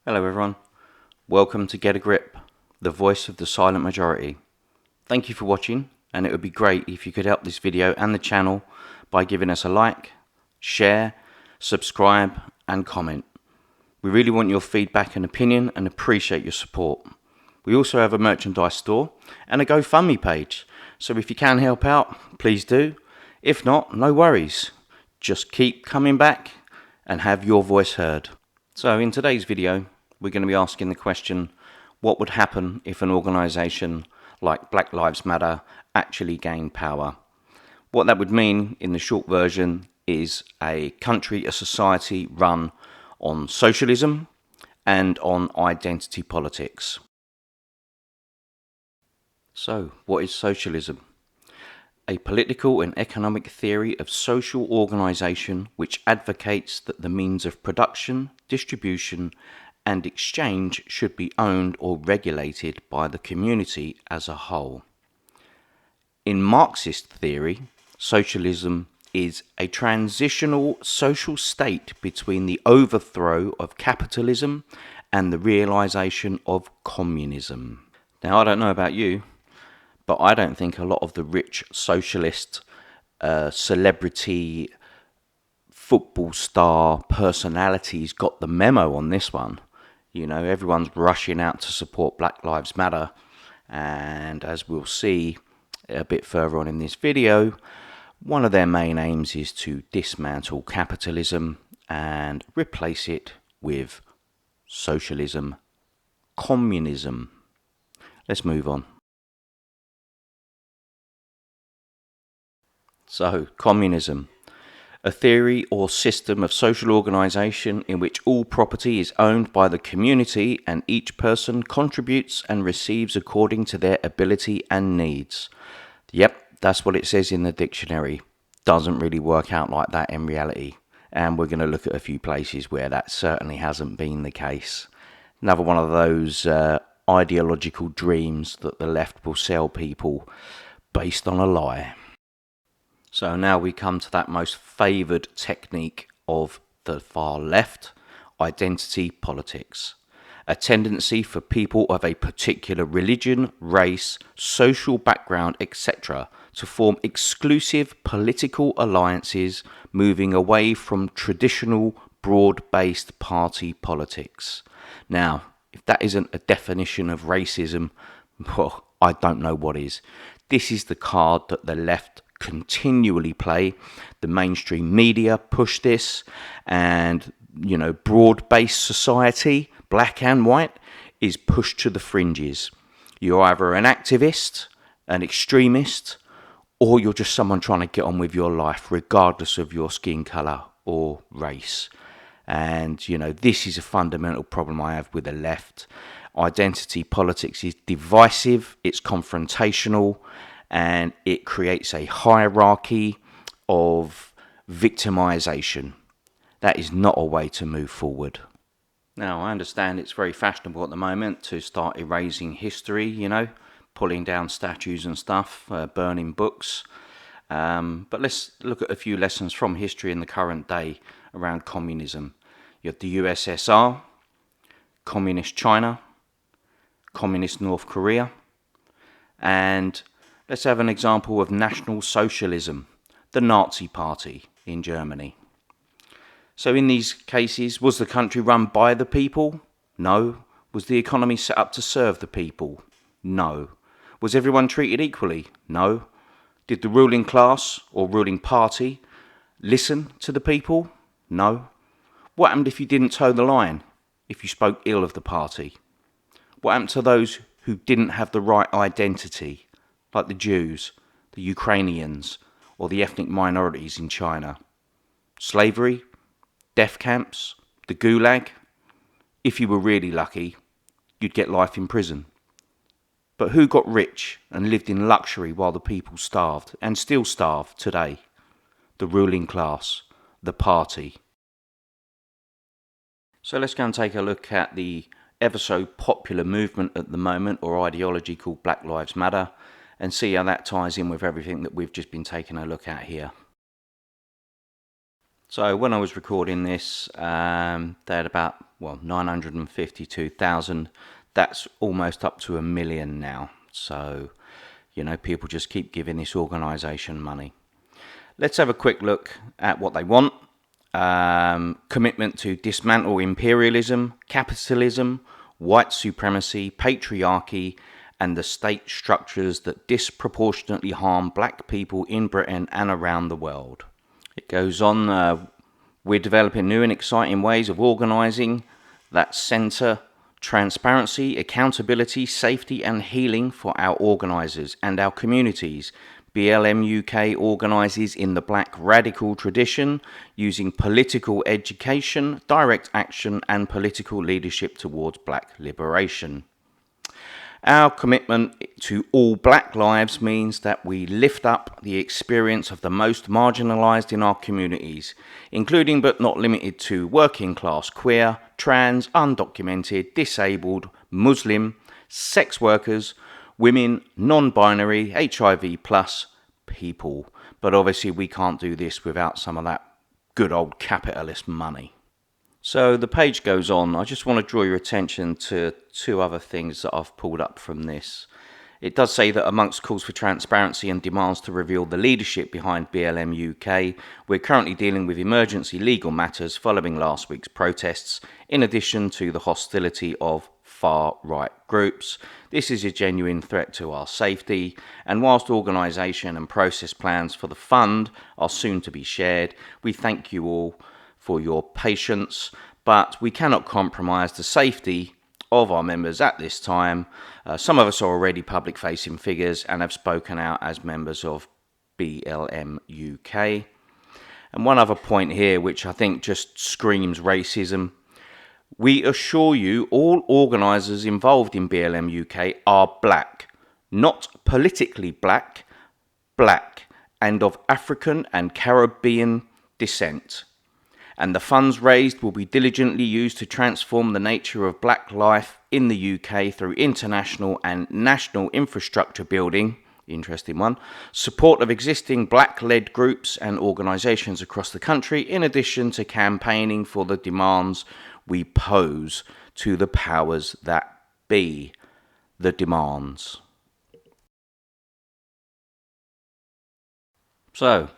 Hello everyone, welcome to Get a Grip, the voice of the silent majority. Thank you for watching, and it would be great if you could help this video and the channel by giving us a like, share, subscribe and comment. We really want your feedback and opinion and appreciate your support. We also have a merchandise store and a GoFundMe page, so if you can help out, please do. If not, no worries. Just keep coming back and have your voice heard. So in today's video, we're going to be asking the question, what would happen if an organisation like Black Lives Matter actually gained power? What that would mean in the short version is a country, a society run on socialism and on identity politics. So, what is socialism? A political and economic theory of social organisation which advocates that the means of production, distribution and exchange should be owned or regulated by the community as a whole. In Marxist theory, socialism is a transitional social state between the overthrow of capitalism and the realisation of communism. Now, I don't know about you, but I don't think a lot of the rich socialist, celebrity, football star personalities got the memo on this one. You know, everyone's rushing out to support Black Lives Matter, and as we'll see a bit further on in this video, one of their main aims is to dismantle capitalism and replace it with socialism, communism. Let's move on. So, communism. A theory or system of social organisation in which all property is owned by the community and each person contributes and receives according to their ability and needs. Yep, that's what it says in the dictionary. Doesn't really work out like that in reality. And we're going to look at a few places where that certainly hasn't been the case. Another one of those ideological dreams that the left will sell people based on a lie. So now we come to that most favoured technique of the far left, identity politics. A tendency for people of a particular religion, race, social background, etc. to form exclusive political alliances, moving away from traditional broad-based party politics. Now, if that isn't a definition of racism, well, I don't know what is. This is the card that the left continually play. The mainstream media push this, and broad-based society, black and white, is pushed to the fringes. You're either an activist, an extremist, or you're just someone trying to get on with your life regardless of your skin colour or race. And this is a fundamental problem I have with the left. Identity politics is divisive, it's confrontational, and it creates a hierarchy of victimization. That is not a way to move forward. Now, I understand it's very fashionable at the moment to start erasing history, pulling down statues and stuff, burning books. But let's look at a few lessons from history in the current day around communism. You have the USSR, Communist China, Communist North Korea, and let's have an example of National Socialism, the Nazi Party in Germany. So in these cases, was the country run by the people? No. Was the economy set up to serve the people? No. Was everyone treated equally? No. Did the ruling class or ruling party listen to the people? No. What happened if you didn't toe the line? If you spoke ill of the party? What happened to those who didn't have the right identity, like the Jews, the Ukrainians, or the ethnic minorities in China? Slavery? Death camps? The Gulag? If you were really lucky, you'd get life in prison. But who got rich and lived in luxury while the people starved, and still starve today? The ruling class, the party. So let's go and take a look at the ever so popular movement at the moment, or ideology, called Black Lives Matter, and see how that ties in with everything that we've just been taking a look at here. So when I was recording this, they had about 952,000. That's almost up to 1 million now. So, people just keep giving this organisation money. Let's have a quick look at what they want. Commitment to dismantle imperialism, capitalism, white supremacy, patriarchy, and the state structures that disproportionately harm black people in Britain and around the world. It goes on, we're developing new and exciting ways of organising that centre transparency, accountability, safety and healing for our organisers and our communities. BLM UK organises in the black radical tradition, using political education, direct action and political leadership towards black liberation. Our commitment to all black lives means that we lift up the experience of the most marginalised in our communities, including but not limited to working class, queer, trans, undocumented, disabled, Muslim, sex workers, women, non-binary, HIV plus people. But obviously we can't do this without some of that good old capitalist money. So the page goes on. I just want to draw your attention to two other things that I've pulled up from this. It does say that amongst calls for transparency and demands to reveal the leadership behind BLM UK, we're currently dealing with emergency legal matters following last week's protests, in addition to the hostility of far-right groups. This is a genuine threat to our safety, and whilst organisation and process plans for the fund are soon to be shared, we thank you all for your patience, but we cannot compromise the safety of our members at this time. Some of us are already public-facing figures and have spoken out as members of BLM UK. And one other point here, which I think just screams racism. We assure you all organisers involved in BLM UK are black, not politically black, and of African and Caribbean descent. And the funds raised will be diligently used to transform the nature of black life in the UK through international and national infrastructure building, interesting one, support of existing black-led groups and organisations across the country, in addition to campaigning for the demands we pose to the powers that be. The demands. So,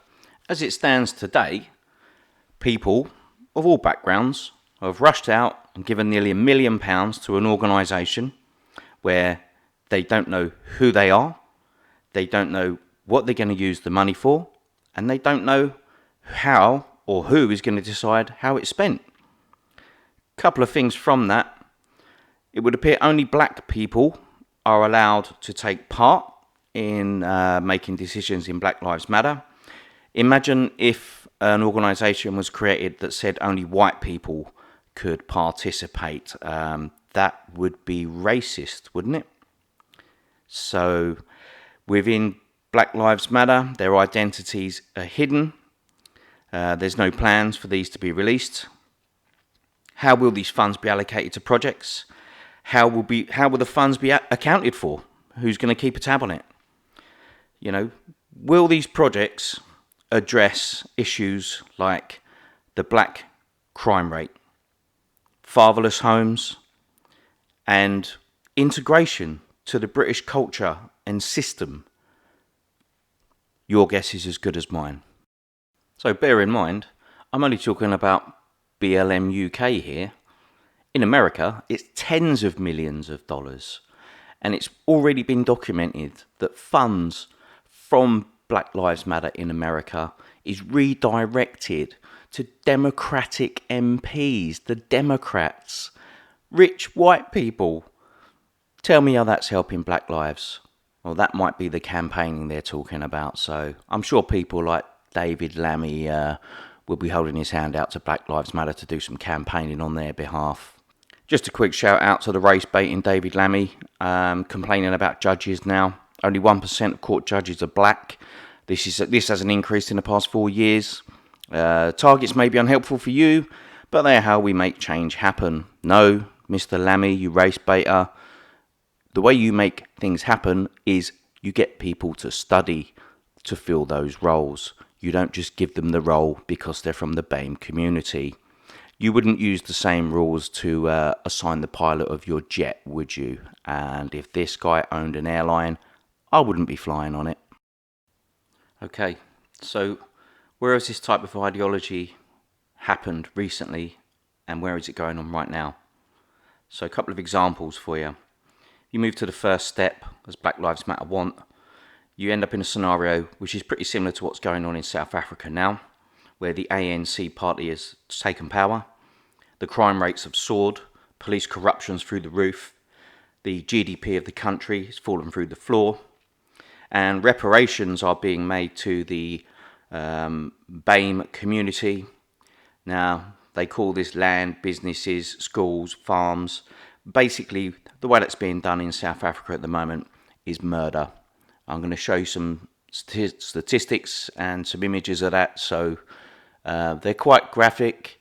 as it stands today, people of all backgrounds have rushed out and given nearly £1 million to an organisation where they don't know who they are, they don't know what they're going to use the money for, and they don't know how or who is going to decide how it's spent. Couple of things from that. It would appear only black people are allowed to take part in making decisions in Black Lives Matter. Imagine if an organisation was created that said only white people could participate. That would be racist, wouldn't it? So within Black Lives Matter, their identities are hidden. There's no plans for these to be released. How will these funds be allocated to projects? How will the funds be accounted for? Who's going to keep a tab on it? Will these projects address issues like the black crime rate, fatherless homes, and integration to the British culture and system? Your guess is as good as mine. So bear in mind, I'm only talking about BLM UK here. In America, it's tens of millions of dollars. And it's already been documented that funds from Black Lives Matter in America is redirected to Democratic MPs, the Democrats, rich white people. Tell me how that's helping black lives. Well, that might be the campaigning they're talking about. So I'm sure people like David Lammy will be holding his hand out to Black Lives Matter to do some campaigning on their behalf. Just a quick shout out to the race baiting David Lammy, complaining about judges now. Only 1% of court judges are black. This has an increase in the past 4 years. Targets may be unhelpful for you, but they're how we make change happen. No, Mr. Lammy, you race baiter. The way you make things happen is you get people to study to fill those roles. You don't just give them the role because they're from the BAME community. You wouldn't use the same rules to assign the pilot of your jet, would you? And if this guy owned an airline, I wouldn't be flying on it. Okay, so where has this type of ideology happened recently, and where is it going on right now? So a couple of examples for you. You move to the first step, as Black Lives Matter want, you end up in a scenario which is pretty similar to what's going on in South Africa now, where the ANC party has taken power, the crime rates have soared, police corruption's through the roof, the GDP of the country has fallen through the floor, and reparations are being made to the BAME community. Now, they call this land, businesses, schools, farms. Basically, the way that's being done in South Africa at the moment is murder. I'm going to show you some statistics and some images of that. So they're quite graphic.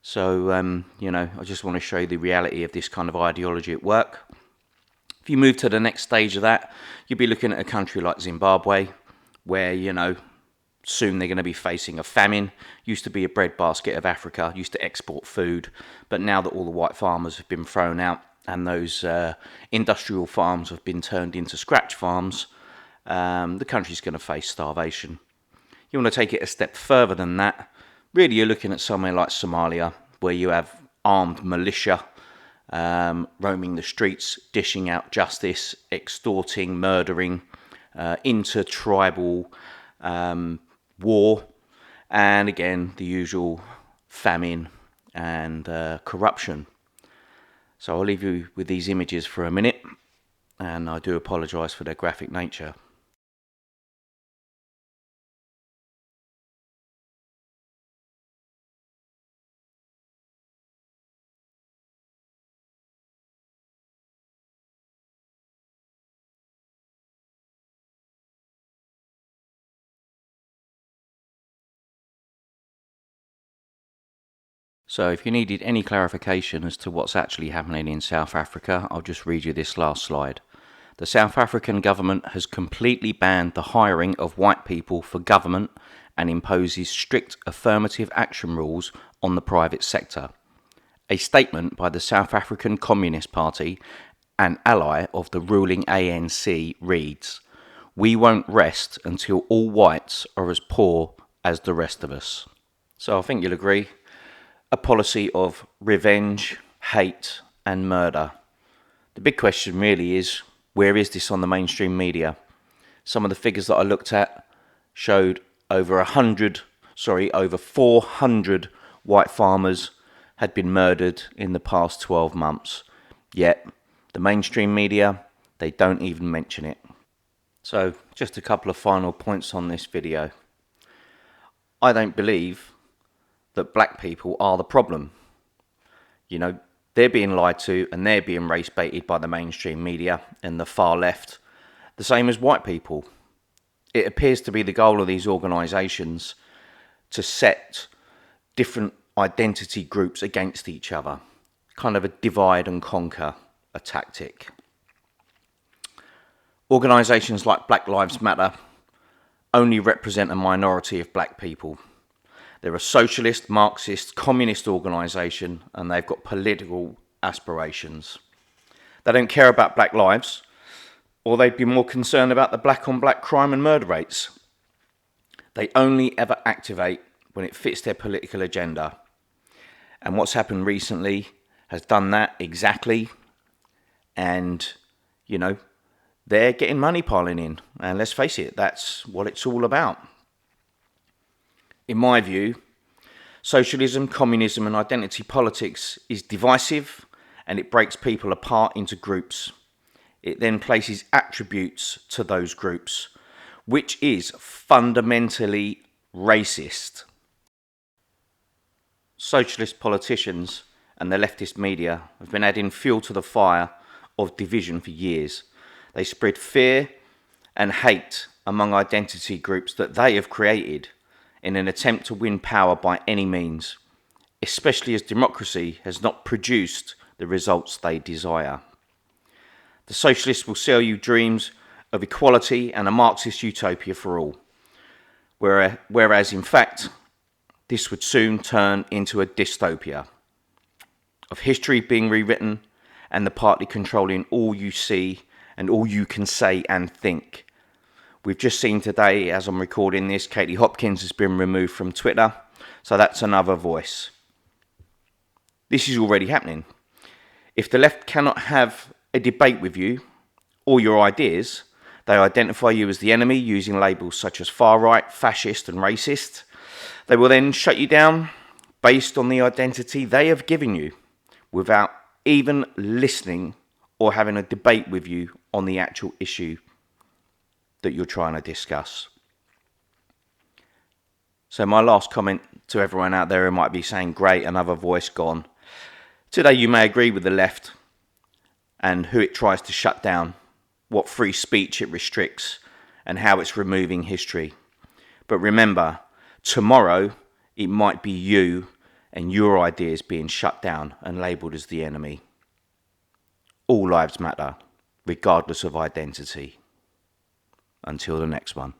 So, I just want to show you the reality of this kind of ideology at work. If you move to the next stage of that, you'll be looking at a country like Zimbabwe, where, soon they're going to be facing a famine. Used to be a breadbasket of Africa, used to export food, but now that all the white farmers have been thrown out and those industrial farms have been turned into scratch farms, the country's going to face starvation. You want to take it a step further than that. Really, you're looking at somewhere like Somalia, where you have armed militia roaming the streets, dishing out justice, extorting, murdering, intertribal war, and again the usual famine and corruption. So I'll leave you with these images for a minute, and I do apologise for their graphic nature. So if you needed any clarification as to what's actually happening in South Africa, I'll just read you this last slide. The South African government has completely banned the hiring of white people for government and imposes strict affirmative action rules on the private sector. A statement by the South African Communist Party, an ally of the ruling ANC, reads, "We won't rest until all whites are as poor as the rest of us." So I think you'll agree. A policy of revenge, hate, and murder. The big question really is, where is this on the mainstream media? Some of the figures that I looked at showed over 400 white farmers had been murdered in the past 12 months. Yet, the mainstream media, they don't even mention it. So, just a couple of final points on this video. I don't believe that black people are the problem. They're being lied to and they're being race baited by the mainstream media and the far left, the same as white people. It appears to be the goal of these organisations to set different identity groups against each other, kind of a divide and conquer a tactic. Organisations like Black Lives Matter only represent a minority of black people. They're a socialist, Marxist, communist organisation, and they've got political aspirations. They don't care about black lives, or they'd be more concerned about the black-on-black crime and murder rates. They only ever activate when it fits their political agenda. And what's happened recently has done that exactly. And, they're getting money piling in. And let's face it, that's what it's all about. In my view, socialism, communism and identity politics is divisive, and it breaks people apart into groups. It then places attributes to those groups, which is fundamentally racist. Socialist politicians and the leftist media have been adding fuel to the fire of division for years. They spread fear and hate among identity groups that they have created in an attempt to win power by any means, especially as democracy has not produced the results they desire. The socialists will sell you dreams of equality and a Marxist utopia for all, whereas in fact, this would soon turn into a dystopia of history being rewritten and the party controlling all you see and all you can say and think. We've just seen today, as I'm recording this, Katie Hopkins has been removed from Twitter, so that's another voice. This is already happening. If the left cannot have a debate with you or your ideas, they identify you as the enemy using labels such as far-right, fascist and racist. They will then shut you down based on the identity they have given you without even listening or having a debate with you on the actual issue that you're trying to discuss. So my last comment to everyone out there who might be saying, great, another voice gone. Today you may agree with the left and who it tries to shut down, what free speech it restricts, and how it's removing history. But remember, tomorrow it might be you and your ideas being shut down and labelled as the enemy. All lives matter, regardless of identity. Until the next one.